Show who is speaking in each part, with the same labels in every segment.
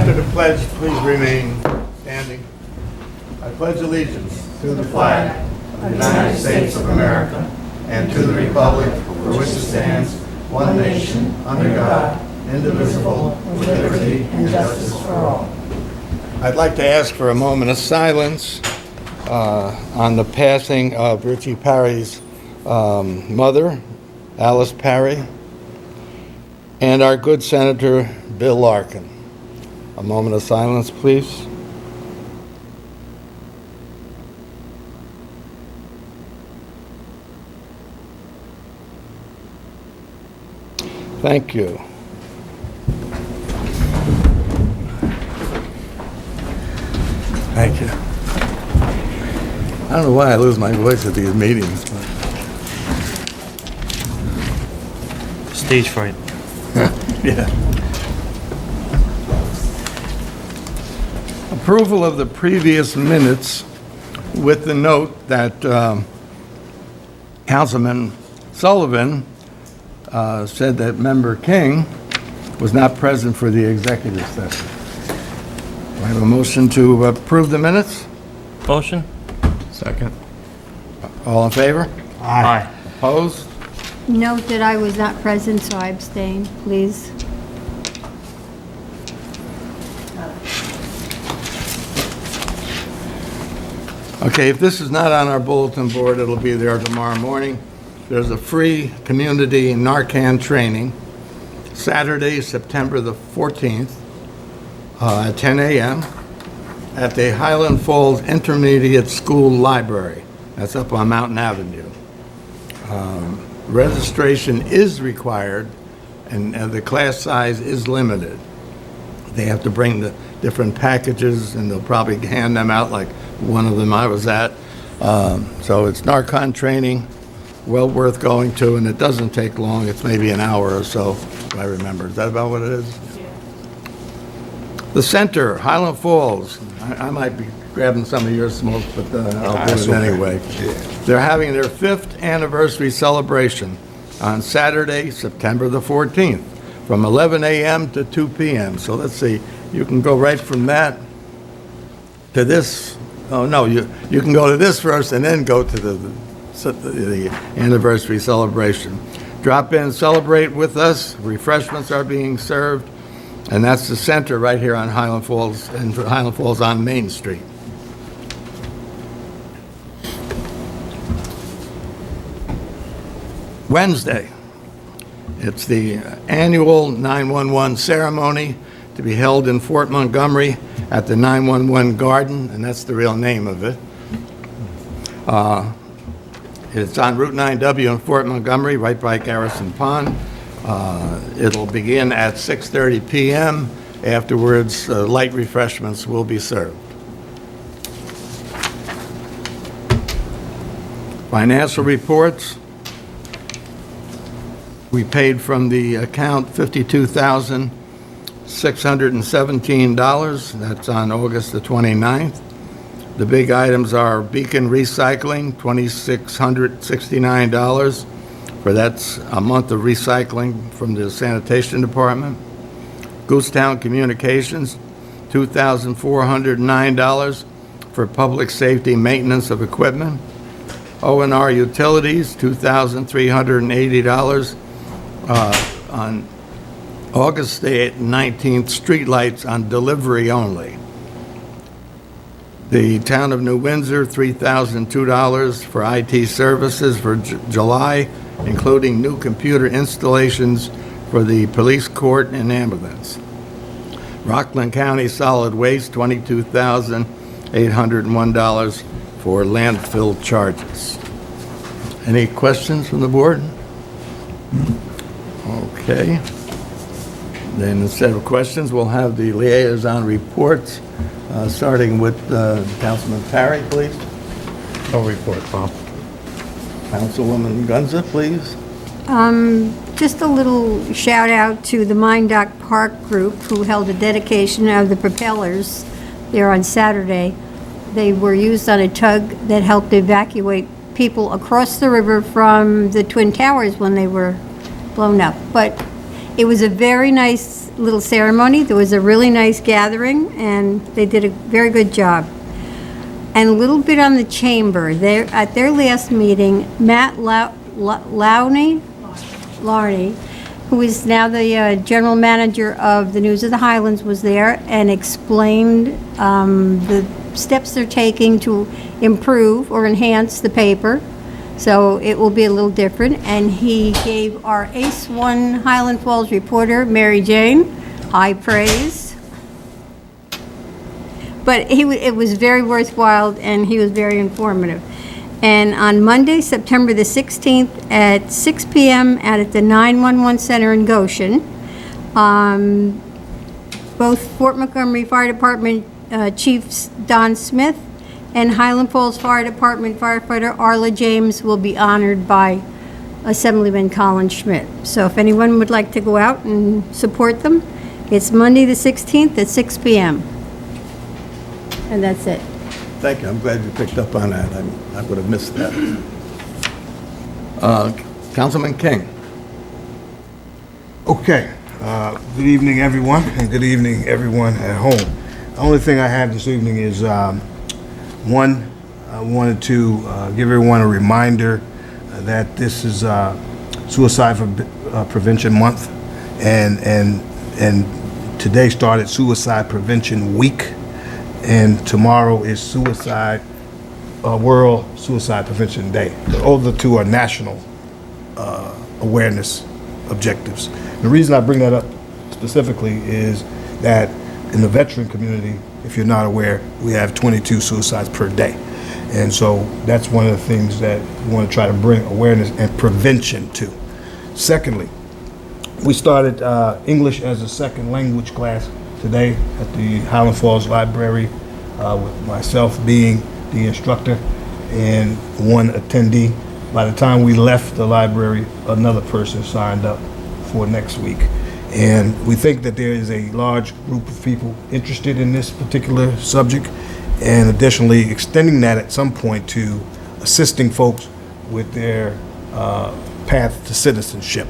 Speaker 1: After the pledge, please remain standing. I pledge allegiance to the flag of the United States of America and to the republic for which it stands, one nation, under God, indivisible, with liberty and justice for all. I'd like to ask for a moment of silence on the passing of Richie Parry's mother, Alice Parry, and our good Senator Bill Larkin. A moment of silence, please. Thank you. Thank you. I don't know why I lose my voice at these meetings.
Speaker 2: Stage fright.
Speaker 1: Yeah. Approval of the previous minutes with the note that Councilman Sullivan said that Member King was not present for the executive session. Do I have a motion to approve the minutes?
Speaker 2: Motion?
Speaker 1: Second. All in favor?
Speaker 2: Aye.
Speaker 1: Opposed?
Speaker 3: Note that I was not present, so I abstain, please.
Speaker 1: Okay, if this is not on our bulletin board, it'll be there tomorrow morning. There's a free community Narcan training, Saturday, September the 14th, at 10 a.m. at the Highland Falls Intermediate School Library. That's up on Mountain Avenue. Registration is required, and the class size is limited. They have to bring the different packages, and they'll probably hand them out like one of them I was at. So it's Narcan training, well worth going to, and it doesn't take long. It's maybe an hour or so, if I remember. Is that about what it is? Yeah. The center, Highland Falls. I might be grabbing some of your smoke, but I'll do it anyway. Yeah. They're having their 5th anniversary celebration on Saturday, September the 14th, from 11 a.m. to 2 p.m. So let's see, you can go right from that to this. Oh, no, you can go to this first and then go to the anniversary celebration. Drop in, celebrate with us. Refreshments are being served. And that's the center right here on Highland Falls, and Highland Falls on Main Street. Wednesday, it's the annual 911 ceremony to be held in Fort Montgomery at the 911 Garden, and that's the real name of it. It's on Route 9W in Fort Montgomery, right by Garrison Pond. It'll begin at 6:30 p.m. Afterwards, light refreshments will be served. Financial reports. We paid from the account $52,617. That's on August the 29th. The big items are Beacon Recycling, $2,669. That's a month of recycling from the sanitation department. Goosetown Communications, $2,409 for public safety maintenance of equipment. O&R Utilities, $2,380 on August the 19th, streetlights on delivery only. The Town of New Windsor, $3,002 for IT services for July, including new computer installations for the police court and ambulance. Rockland County Solid Waste, $22,801 for landfill charges. Any questions from the board? Okay. Then instead of questions, we'll have the liaison reports, starting with Councilman Parry, please.
Speaker 2: No report, Bob.
Speaker 1: Councilwoman Gunza, please.
Speaker 3: Just a little shout out to the Mine Dock Park group who held a dedication of the propellers there on Saturday. They were used on a tug that helped evacuate people across the river from the Twin Towers when they were blown up. But it was a very nice little ceremony. There was a really nice gathering, and they did a very good job. And a little bit on the chamber. At their last meeting, Matt Larney, who is now the general manager of the News of the Highlands, was there and explained the steps they're taking to improve or enhance the paper. So it will be a little different. And he gave our Ace One Highland Falls reporter, Mary Jane, high praise. But it was very worthwhile, and he was very informative. And on Monday, September the 16th at 6 p.m. at the 911 Center in Goshen, both Fort Montgomery Fire Department Chief Don Smith and Highland Falls Fire Department firefighter Arla James will be honored by Assemblyman Colin Schmidt. So if anyone would like to go out and support them, it's Monday the 16th at 6 p.m. And that's it.
Speaker 1: Thank you. I'm glad you picked up on that. I would have missed that. Councilman King.
Speaker 4: Okay. Good evening, everyone, and good evening, everyone at home. The only thing I have this evening is, one, I wanted to give everyone a reminder that this is Suicide Prevention Month, and today started Suicide Prevention Week, and tomorrow is World Suicide Prevention Day. Those the two are national awareness objectives. The reason I bring that up specifically is that in the veteran community, if you're not aware, we have 22 suicides per day. And so that's one of the things that we want to try to bring awareness and prevention to. Secondly, we started English as a second language class today at the Highland Falls Library, with myself being the instructor and one attendee. By the time we left the library, another person signed up for next week. And we think that there is a large group of people interested in this particular subject, and additionally extending that at some point to assisting folks with their path to citizenship.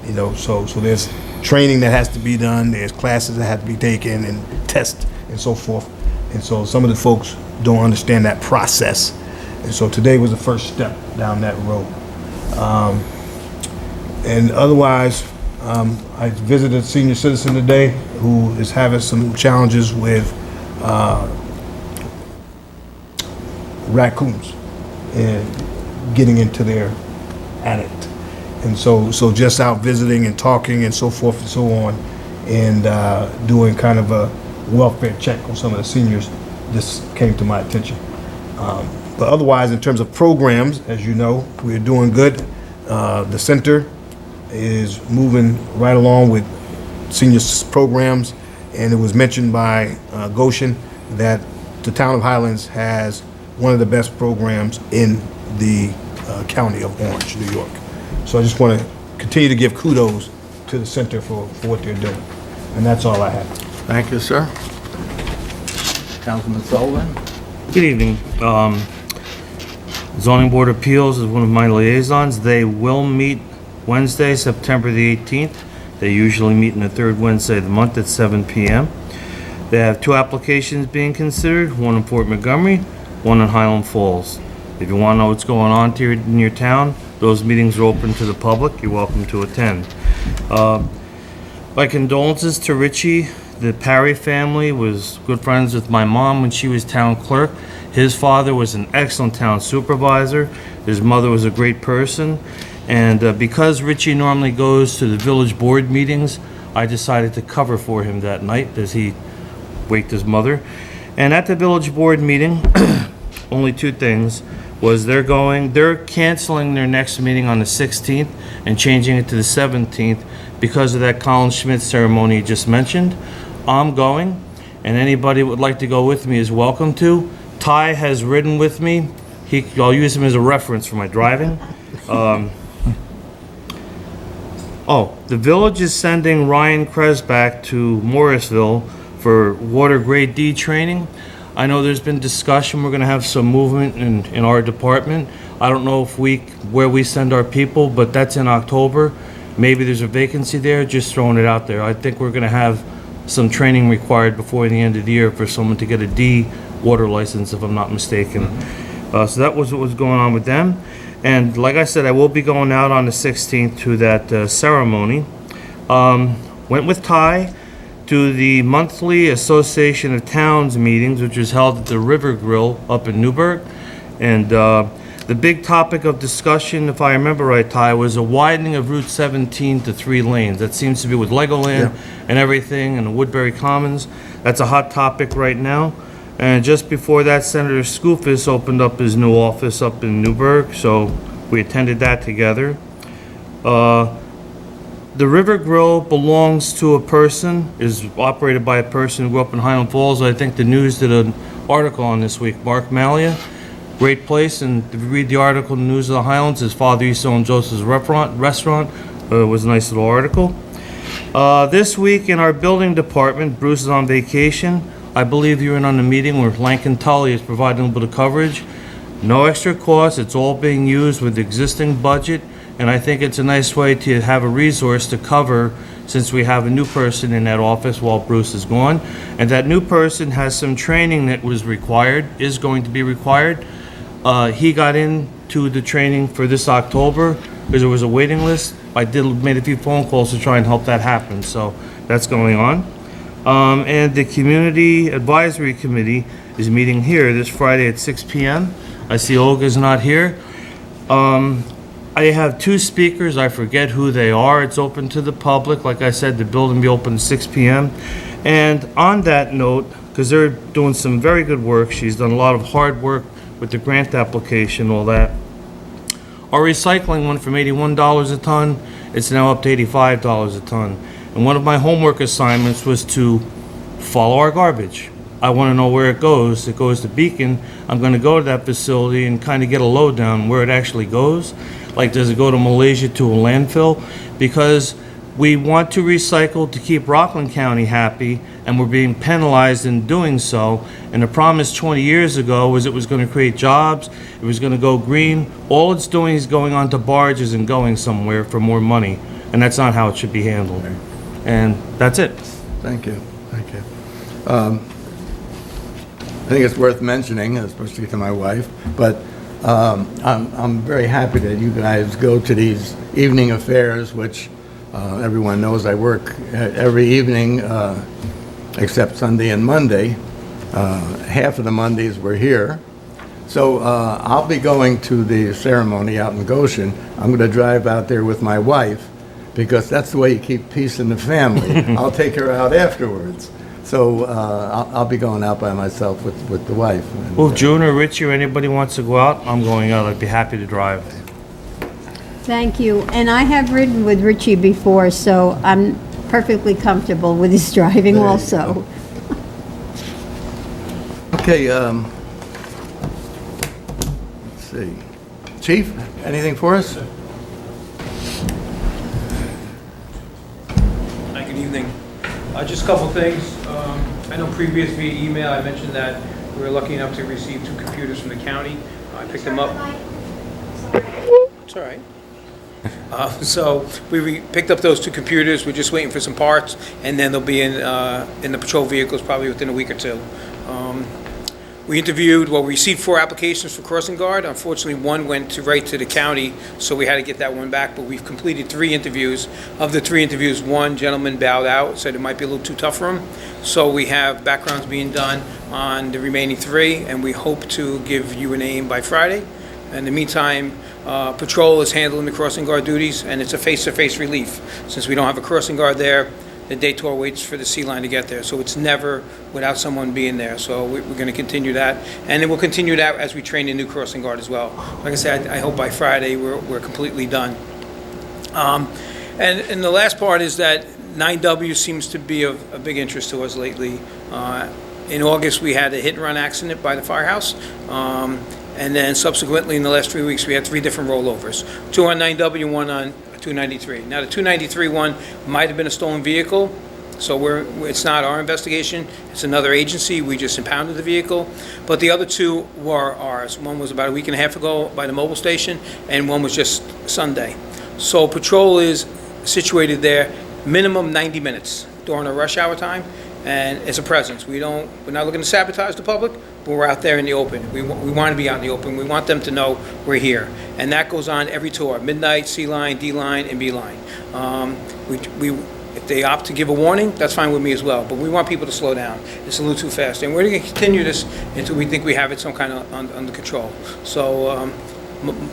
Speaker 4: You know, so there's training that has to be done, there's classes that have to be taken, and tests and so forth. And so some of the folks don't understand that process. And so today was the first step down that road. And otherwise, I visited a senior citizen today who is having some challenges with raccoons and getting into their attic. And so just out visiting and talking and so forth and so on, and doing kind of a welfare check on some of the seniors, this came to my attention. But otherwise, in terms of programs, as you know, we're doing good. The center is moving right along with senior programs, and it was mentioned by Goshen that the town of Highlands has one of the best programs in the county of Orange, New York. So I just want to continue to give kudos to the center for what they're doing. And that's all I have.
Speaker 1: Thank you, sir. Councilman Sullivan.
Speaker 2: Good evening. Zoning Board of Appeals is one of my liaisons. They will meet Wednesday, September the 18th. They usually meet in the third Wednesday of the month at 7 p.m. They have two applications being considered, one in Fort Montgomery, one in Highland Falls. If you want to know what's going on in your town, those meetings are open to the public. You're welcome to attend. My condolences to Richie. The Parry family was good friends with my mom when she was town clerk. His father was an excellent town supervisor. His mother was a great person. And because Richie normally goes to the village board meetings, I decided to cover for him that night as he waked his mother. And at the village board meeting, only two things was they're canceling their next meeting on the 16th and changing it to the 17th because of that Colin Schmidt ceremony you just mentioned. I'm going, and anybody who would like to go with me is welcome to. Ty has ridden with me. I'll use him as a reference for my driving. The village is sending Ryan Kresbach to Morrisville for water grade D training. I know there's been discussion, we're gonna have some movement in our department. I don't know where we send our people, but that's in October. Maybe there's a vacancy there, just throwing it out there. I think we're gonna have some training required before the end of the year for someone to get a D water license, if I'm not mistaken. So that was what was going on with them. And like I said, I will be going out on the 16th to that ceremony. Went with Ty to the monthly Association of Towns meetings, which was held at the River Grill up in Newburgh. And the big topic of discussion, if I remember right, Ty, was a widening of Route 17 to 3 lanes. That seems to be with Legoland and everything, and the Woodbury Commons. That's a hot topic right now. And just before that, Senator Skoufis opened up his new office up in Newburgh, so we attended that together. The River Grill belongs to a person, is operated by a person who grew up in Highland Falls. I think the news did an article on this week, Mark Malia. Great place, and if you read the article in the News of the Highlands, his father used to own Joseph's restaurant. It was a nice little article. This week in our building department, Bruce is on vacation. I believe you're in on the meeting where Lankin Tully is providing a little bit of coverage. No extra cost, it's all being used with the existing budget, and I think it's a nice way to have a resource to cover since we have a new person in that office while Bruce is gone. And that new person has some training that was required, is going to be required. He got into the training for this October because there was a waiting list. I made a few phone calls to try and help that happen, so that's going on. And the Community Advisory Committee is meeting here this Friday at 6 p.m. I see Olga's not here. I have 2 speakers. I forget who they are. It's open to the public. Like I said, the building will be open at 6 p.m. And on that note, because they're doing some very good work, she's done a lot of hard work with the grant application, all that. Our recycling went from $81 a ton. It's now up to $85 a ton. And one of my homework assignments was to follow our garbage. I want to know where it goes. It goes to Beacon. I'm going to go to that facility and kind of get a lowdown where it actually goes. Like, does it go to Malaysia to a landfill? Because we want to recycle to keep Rockland County happy, and we're being penalized in doing so. And the promise 20 years ago was it was going to create jobs, it was going to go green. All it's doing is going onto barges and going somewhere for more money, and that's not how it should be handled. And that's it.
Speaker 1: Thank you. Thank you. I think it's worth mentioning, especially to my wife, but I'm very happy that you guys go to these evening affairs, which everyone knows I work every evening except Sunday and Monday. Half of the Mondays we're here. So I'll be going to the ceremony out in Goshen. I'm going to drive out there with my wife because that's the way you keep peace in the family. I'll take her out afterwards. So I'll be going out by myself with the wife. And,
Speaker 2: Well, if June or Richie or anybody wants to go out, I'm going out. I'd be happy to drive.
Speaker 3: Thank you. And I have ridden with Richie before, so I'm perfectly comfortable with his driving
Speaker 1: There you
Speaker 3: also.
Speaker 1: Okay, let's see. Chief, anything for us?
Speaker 5: Hi, good evening. Just a couple things. I know previous via email, I mentioned that we were lucky enough to receive 2 computers from the county. I picked them up. It's all right. So we picked up those 2 computers. We're just waiting for some parts, and then they'll be in the patrol vehicles probably within a week or 2. We received 4 applications for crossing guard. Unfortunately, 1 went right to the county, so we had to get that one back, but we've completed 3 interviews. Of the 3 interviews, 1 gentleman bowed out, said it might be a little too tough for him. So we have backgrounds being done on the remaining 3, and we hope to give you a name by Friday. In the meantime, patrol is handling the crossing guard duties, and it's a face-to-face relief. Since we don't have a crossing guard there, the day tour waits for the sea line to get there, so it's never without someone being there. So we're going to continue that, and then we'll continue that as we train a new crossing guard as well. Like I said, I hope by Friday we're completely done. And the last part is that 9W seems to be of a big interest to us lately. In August, we had a hit-and-run accident by the firehouse. And then subsequently, in the last 3 weeks, we had 3 different rollovers. 2 on 9W, 1 on 293. Now, the 293 one might have been a stolen vehicle, so it's not our investigation. It's another agency. We just impounded the vehicle. But the other 2 were ours. One was about a week and a half ago by the mobile station, and one was just Sunday. So patrol is situated there, minimum 90 minutes during a rush hour time, and it's a presence. We're not looking to sabotage the public, but we're out there in the open. We want to be out in the open. We want them to know we're here. And that goes on every tour, midnight, C line, D line, and B line. If they opt to give a warning, that's fine with me as well, but we want people to slow down. It's a little too fast, and we're going to continue this until we think we have it some kind of under control. So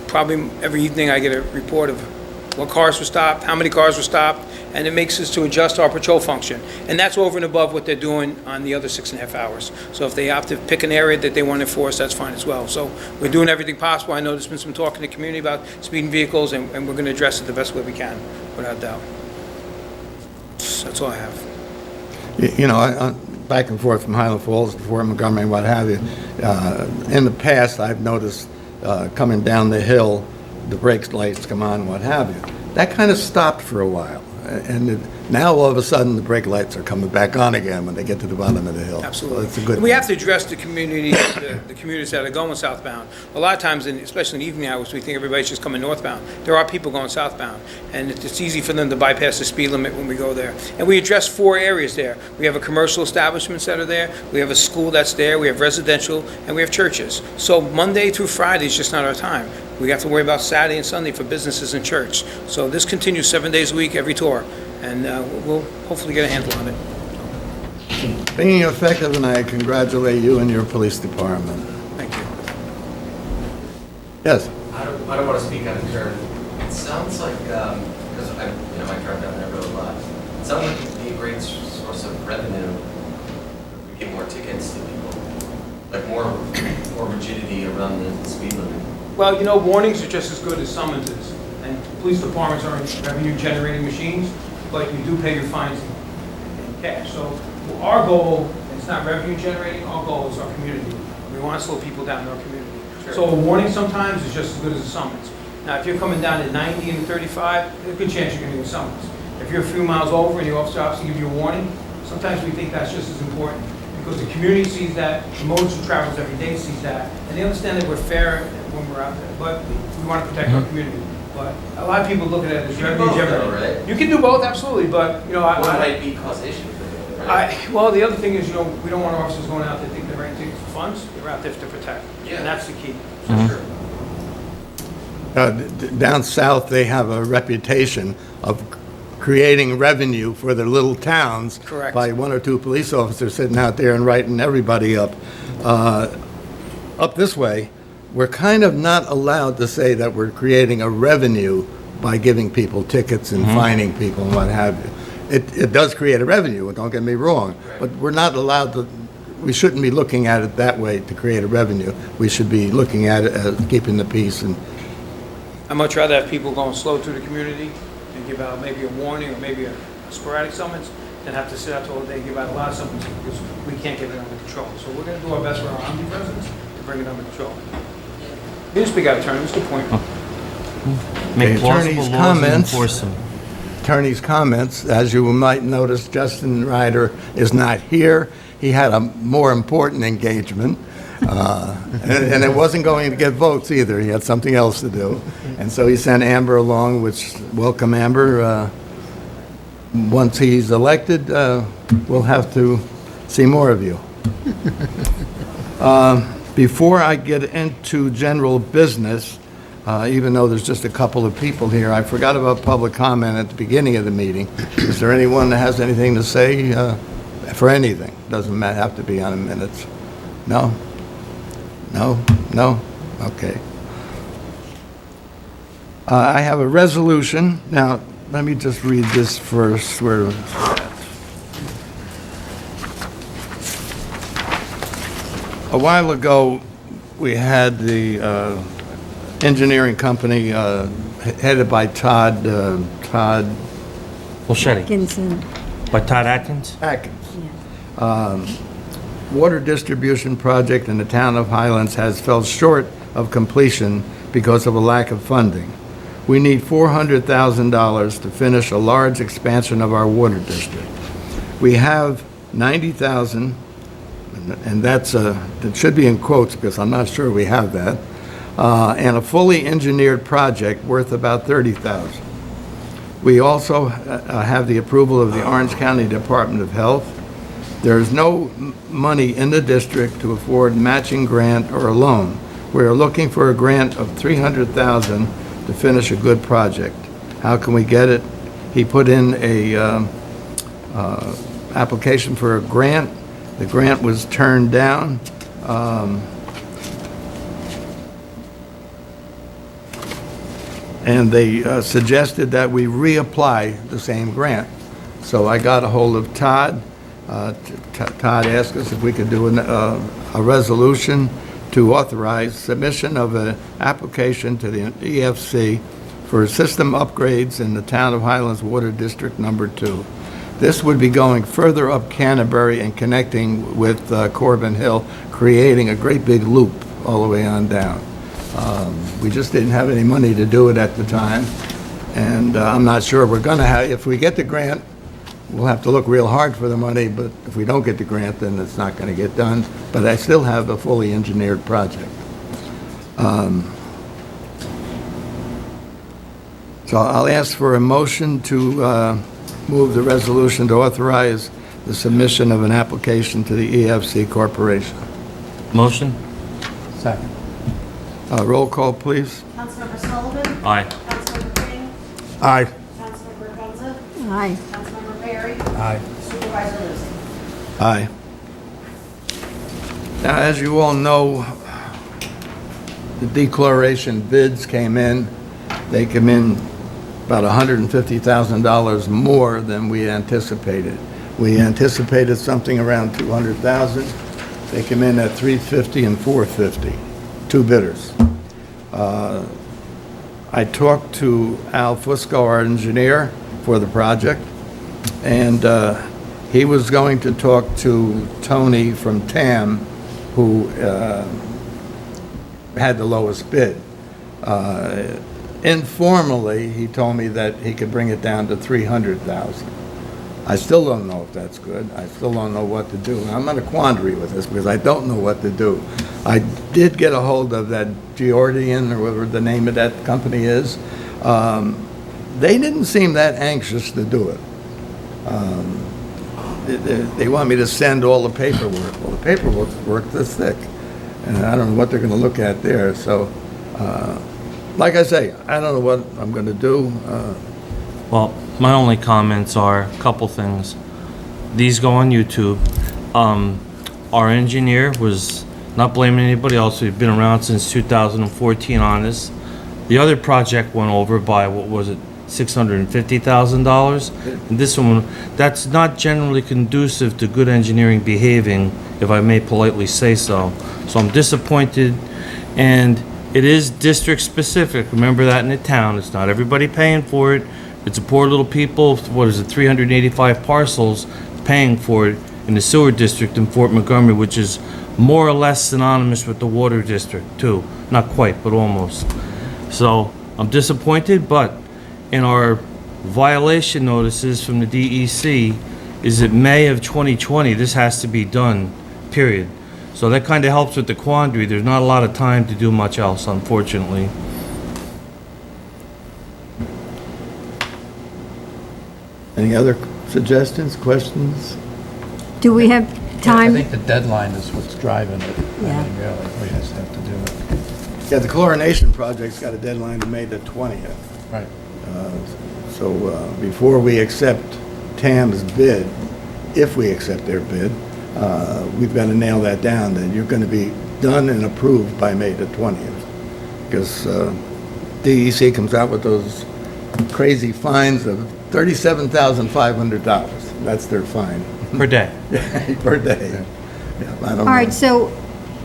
Speaker 5: probably every evening I get a report of what cars were stopped, how many cars were stopped, and it makes us to adjust our patrol function. And that's over and above what they're doing on the other 6.5 hours. So if they opt to pick an area that they want to enforce, that's fine as well. So we're doing everything possible. I know there's been some talk in the community about speeding vehicles, and we're going to address it the best way we can, without doubt. That's all I have.
Speaker 1: You know, back and forth from Highland Falls to Fort Montgomery, what have you. In the past, I've noticed coming down the hill, the brake lights come on, what have you. That kind of stopped for a while. And now all of a sudden, the brake lights are coming back on again when they get to the bottom of the hill.
Speaker 5: Absolutely.
Speaker 1: So it's a good
Speaker 5: We
Speaker 1: thing.
Speaker 5: have to address the community, the communities that are going southbound. A lot of times, especially in the evening hours, we think everybody's just coming northbound. There are people going southbound, and it's easy for them to bypass the speed limit when we go there. And we address 4 areas there. We have a commercial establishments that are there, we have a school that's there, we have residential, and we have churches. So Monday through Friday is just not our time. We have to worry about Saturday and Sunday for businesses and church. So this continues 7 days a week, every tour, and we'll hopefully get a handle on it.
Speaker 1: Being effective, and I congratulate you and your police department.
Speaker 5: Thank you.
Speaker 1: Yes?
Speaker 6: I don't want to speak out of turn. It sounds like, because I drive down that road a lot, it sounds like it'd be a great source of revenue if we get more tickets to people, like more rigidity around the speed limit.
Speaker 5: Well, warnings are just as good as summonses, and police departments aren't revenue-generating machines, but you do pay your fines in cash. So our goal, it's not revenue-generating, our goal is our community. We want to slow people down in our community.
Speaker 6: Sure.
Speaker 5: So a warning sometimes is just as good as a summons. Now, if you're coming down at 90 and 35, there's a good chance you're going to get a summons. If you're a few miles over and the officer opts to give you a warning, sometimes we think that's just as important, because the community sees that, the motorists who travels every day sees that, and they understand that we're fair when we're out there, but we want to protect our community. But a lot of people look at it as
Speaker 6: You can
Speaker 5: revenue
Speaker 6: both,
Speaker 5: generating.
Speaker 6: though, right?
Speaker 5: You can do both, absolutely, but,
Speaker 6: What might be causation for that, right?
Speaker 5: well, the other thing is, we don't want officers going out there thinking they're writing tickets for funds. They're out there to protect,
Speaker 6: Yeah.
Speaker 5: and that's the key.
Speaker 6: Sure.
Speaker 1: Down south, they have a reputation of creating revenue for their little towns.
Speaker 5: Correct.
Speaker 1: By 1 or 2 police officers sitting out there and writing everybody up. Up this way, we're kind of not allowed to say that we're creating a revenue by giving people tickets and fining people and what have you. It does create a revenue, don't get me wrong, but we're not allowed to, we shouldn't be looking at it that way to create a revenue. We should be looking at it as keeping the peace. And
Speaker 5: I'd much rather have people going slow through the community and give out maybe a warning or maybe a sporadic summons than have to sit out all day and give out a lot of summonses, because we can't get it under control. So we're going to do our best for our omni presence to bring it under control. You didn't speak out of turn, that's a good point.
Speaker 2: Make
Speaker 1: The
Speaker 2: plausible
Speaker 1: attorney's
Speaker 2: laws and
Speaker 1: comments.
Speaker 2: enforce them.
Speaker 1: attorney's comments. As you might notice, Justin Ryder is not here. He had a more important engagement, and it wasn't going to get votes either. He had something else to do. And so he sent Amber along, which, welcome, Amber. Once he's elected, we'll have to see more of you. Before I get into general business, even though there's just a couple of people here, I forgot about public comment at the beginning of the meeting. Is there anyone that has anything to say for anything? Doesn't have to be on the minutes. No? No? No? Okay. I have a resolution. Now, let me just read this first. Where a while ago, we had the engineering company headed by Todd
Speaker 2: Bulchetti.
Speaker 3: Atkinson.
Speaker 2: By Todd Atkins?
Speaker 1: Atkins. Water distribution project in the town of Highlands has fell short of completion because of a lack of funding. We need $400,000 to finish a large expansion of our water district. We have $90,000, and that's it should be in quotes because I'm not sure we have that, and a fully engineered project worth about $30,000. We also have the approval of the Orange County Department of Health. There is no money in the district to afford matching grant or a loan. We are looking for a grant of $300,000 to finish a good project. How can we get it? He put in a application for a grant. The grant was turned down. And they suggested that we reapply the same grant. So I got a hold of Todd. Todd asked us if we could do a resolution to authorize submission of an application to the EFC for system upgrades in the town of Highlands Water District Number 2. This would be going further up Canterbury and connecting with Corbin Hill, creating a great big loop all the way on down. We just didn't have any money to do it at the time, and I'm not sure we're going to have, if we get the grant, we'll have to look real hard for the money, but if we don't get the grant, then it's not going to get done. But I still have a fully engineered project. So I'll ask for a motion to move the resolution to authorize the submission of an application to the EFC Corporation.
Speaker 2: Motion?
Speaker 1: Second. Roll call, please.
Speaker 7: Councilmember Sullivan?
Speaker 2: Aye.
Speaker 7: Councilmember King?
Speaker 4: Aye.
Speaker 7: Councilmember Gonza?
Speaker 3: Aye.
Speaker 7: Councilmember Perry?
Speaker 4: Aye.
Speaker 7: Supervisor Lewis?
Speaker 1: Aye. Now, as you all know, the declaration bids came in. They came in about $150,000 more than we anticipated. We anticipated something around $200,000. They came in at $350,000 and $450,000, two bidders. I talked to Al Fusco, our engineer for the project, and he was going to talk to Tony from TAM, who had the lowest bid. Informally, he told me that he could bring it down to $300,000. I still don't know if that's good. I still don't know what to do. I'm in a quandary with this because I don't know what to do. I did get a hold of that Georgian, or whatever the name of that company is. They didn't seem that anxious to do it. They want me to send all the paperwork. Well, the paperwork's this thick, and I don't know what they're going to look at there. So, like I say, I don't know what I'm going to do.
Speaker 2: Well, my only comments are a couple things. These go on YouTube. Our engineer was not blaming anybody else. We've been around since 2014 on this. The other project went over by, what was it, $650,000? And this one, that's not generally conducive to good engineering behaving, if I may politely say so. So I'm disappointed, and it is district specific. Remember that in the town. It's not everybody paying for it. It's a poor little people, what is it, 385 parcels paying for it in the sewer district in Fort Montgomery, which is more or less synonymous with the water district too. Not quite, but almost. So I'm disappointed, but in our violation notices from the DEC is that May of 2020, this has to be done, period. So that kind of helps with the quandary. There's not a lot of time to do much else, unfortunately.
Speaker 1: Any other suggestions, questions?
Speaker 3: Do we have
Speaker 8: I
Speaker 3: time?
Speaker 8: think the deadline is what's driving it.
Speaker 3: Yeah.
Speaker 8: I mean, really, we just have to do it.
Speaker 1: Yeah, the chlorination project's got a deadline to May the 20th.
Speaker 8: Right.
Speaker 1: So before we accept TAM's bid, if we accept their bid, we've got to nail that down, that you're going to be done and approved by May the 20th. Because DEC comes out with those crazy fines of $37,500. That's their fine.
Speaker 2: Per day.
Speaker 1: Per day. Yeah, I don't
Speaker 3: All
Speaker 1: know.
Speaker 3: right, so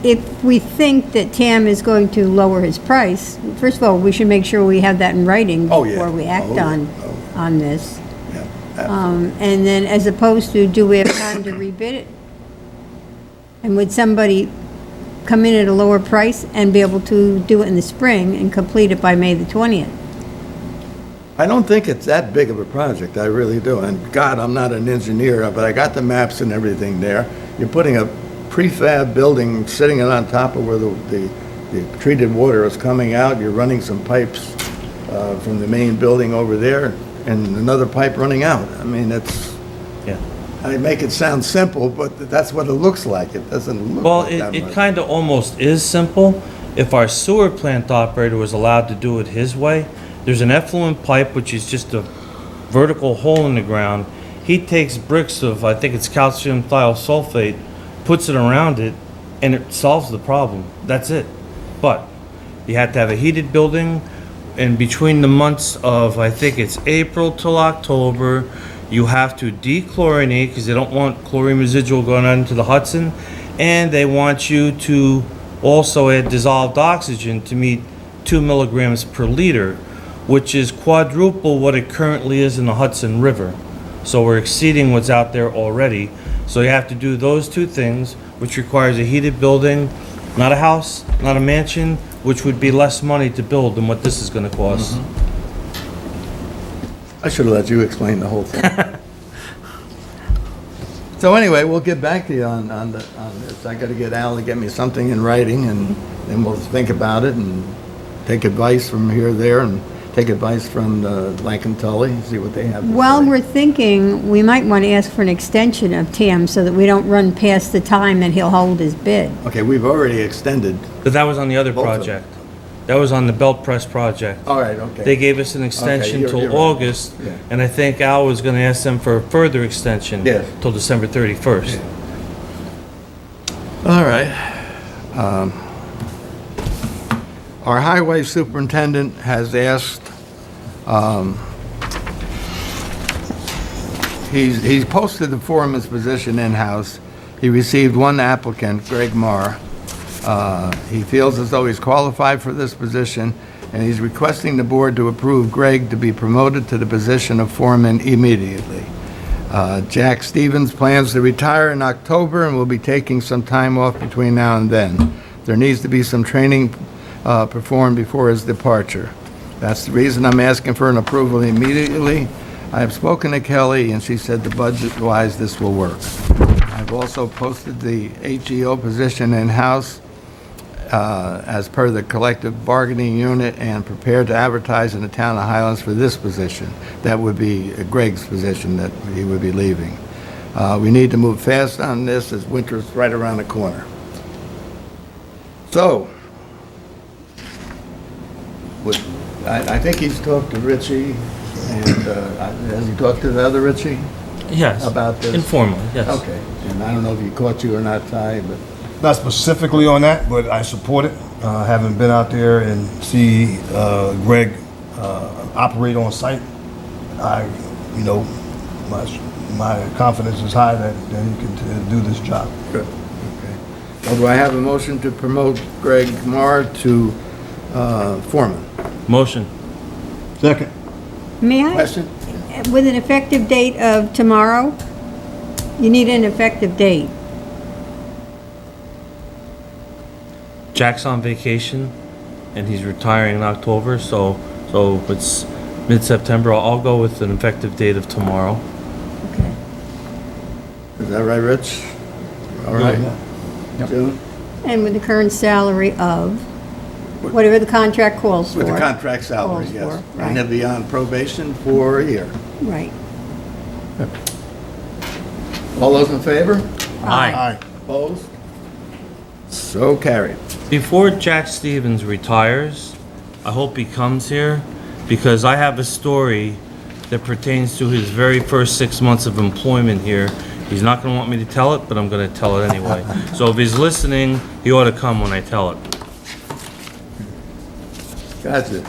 Speaker 3: if we think that TAM is going to lower his price, first of all, we should make sure we have that in writing
Speaker 1: Oh, yeah.
Speaker 3: before we act
Speaker 1: Oh, yeah.
Speaker 3: on,
Speaker 1: Oh.
Speaker 3: on this.
Speaker 1: Yeah, absolutely.
Speaker 3: And then as opposed to, do we have time to rebid it? And would somebody come in at a lower price and be able to do it in the spring and complete it by May the 20th?
Speaker 1: I don't think it's that big of a project, I really do. And God, I'm not an engineer, but I got the maps and everything there. You're putting a prefab building, sitting it on top of where the treated water is coming out. You're running some pipes from the main building over there, and another pipe running out. I mean, it's,
Speaker 2: Yeah.
Speaker 1: I make it sound simple, but that's what it looks like. It doesn't look
Speaker 2: Well,
Speaker 1: like that
Speaker 2: it
Speaker 1: much.
Speaker 2: kind of almost is simple. If our sewer plant operator was allowed to do it his way, there's an effluent pipe, which is just a vertical hole in the ground. He takes bricks of, I think it's calcium thiosulfate, puts it around it, and it solves the problem. That's it. But you have to have a heated building, and between the months of, I think it's April till October, you have to dechlorinate because they don't want chlorine residual going out into the Hudson, and they want you to also add dissolved oxygen to meet 2 milligrams per liter, which is quadruple what it currently is in the Hudson River. So we're exceeding what's out there already. So you have to do those two things, which requires a heated building, not a house, not a mansion, which would be less money to build than what this is gonna cost.
Speaker 1: I should have let you explain the whole thing. So anyway, we'll get back to you on this. I gotta get Al to get me something in writing, and then we'll think about it and take advice from here, there, and take advice from Lankin Tully, see what they have to
Speaker 3: Well,
Speaker 1: say.
Speaker 3: we're thinking we might want to ask for an extension of TAM so that we don't run past the time that he'll hold his bid.
Speaker 1: Okay, we've already extended.
Speaker 2: But that was on the other
Speaker 1: Both of them.
Speaker 2: project. That was on the belt press project.
Speaker 1: All right, okay.
Speaker 2: They gave us an extension
Speaker 1: you're
Speaker 2: till
Speaker 1: right.
Speaker 2: August,
Speaker 1: Yeah.
Speaker 2: and I think Al was gonna ask them for a further extension.
Speaker 1: Yes.
Speaker 2: Till December 31st.
Speaker 1: All right. Our highway superintendent has asked, he's posted the foreman's position in-house. He received one applicant, Greg Marr. He feels as though he's qualified for this position, and he's requesting the board to approve Greg to be promoted to the position of foreman immediately. Jack Stevens plans to retire in October and will be taking some time off between now and then. There needs to be some training performed before his departure. That's the reason I'm asking for an approval immediately. I have spoken to Kelly, and she said the budget-wise, this will work. I've also posted the HEO position in-house as per the collective bargaining unit and prepared to advertise in the town of Highlands for this position. That would be Greg's position that he would be leaving. We need to move fast on this as winter's right around the corner. So, I think he's talked to Richie, and has he talked to the other Richie
Speaker 2: Yes.
Speaker 1: about this?
Speaker 2: Informally, yes.
Speaker 1: Okay, and I don't know if he caught you or not, Ty, but,
Speaker 4: Not specifically on that, but I support it. Having been out there and see Greg operate on site, my confidence is high that he can do this job.
Speaker 1: good, okay. Well, do I have a motion to promote Greg Marr to foreman?
Speaker 2: Motion.
Speaker 4: Second.
Speaker 3: May I?
Speaker 1: Question?
Speaker 3: With an effective date of tomorrow? You need an effective date.
Speaker 2: Jack's on vacation, and he's retiring in October, so it's mid-September. I'll go with an effective date of tomorrow.
Speaker 3: Okay.
Speaker 1: Is that right, Rich? All right. June?
Speaker 3: And with the current salary of whatever the contract calls for.
Speaker 1: With the contract salary,
Speaker 3: Calls
Speaker 1: yes.
Speaker 3: for,
Speaker 1: And he'll
Speaker 3: right.
Speaker 1: be on probation for a year.
Speaker 3: Right.
Speaker 1: All those in favor?
Speaker 2: Aye.
Speaker 1: Opposed? So carried.
Speaker 2: Before Jack Stevens retires, I hope he comes here, because I have a story that pertains to his very first 6 months of employment here. He's not gonna want me to tell it, but I'm gonna tell it anyway. So if he's listening, he ought to come when I tell it.
Speaker 1: Gotcha.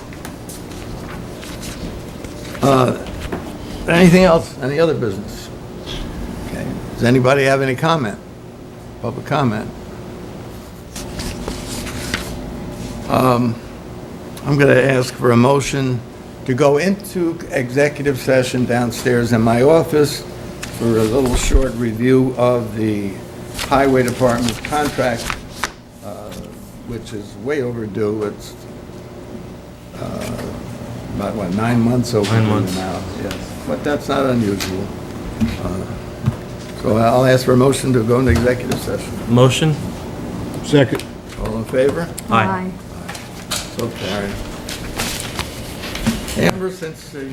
Speaker 1: Anything else? Any other business? Okay. Does anybody have any comment? Public comment? I'm going to ask for a motion to go into executive session downstairs in my office for a little short review of the Highway Department's contract, which is way overdue. It's about, 9 months overdue
Speaker 2: 9 months.
Speaker 1: now? Yes, but that's not unusual. So I'll ask for a motion to go into executive session.
Speaker 2: Motion?
Speaker 4: Second.
Speaker 1: All in favor?
Speaker 2: Aye.
Speaker 1: So carried. Amber, since the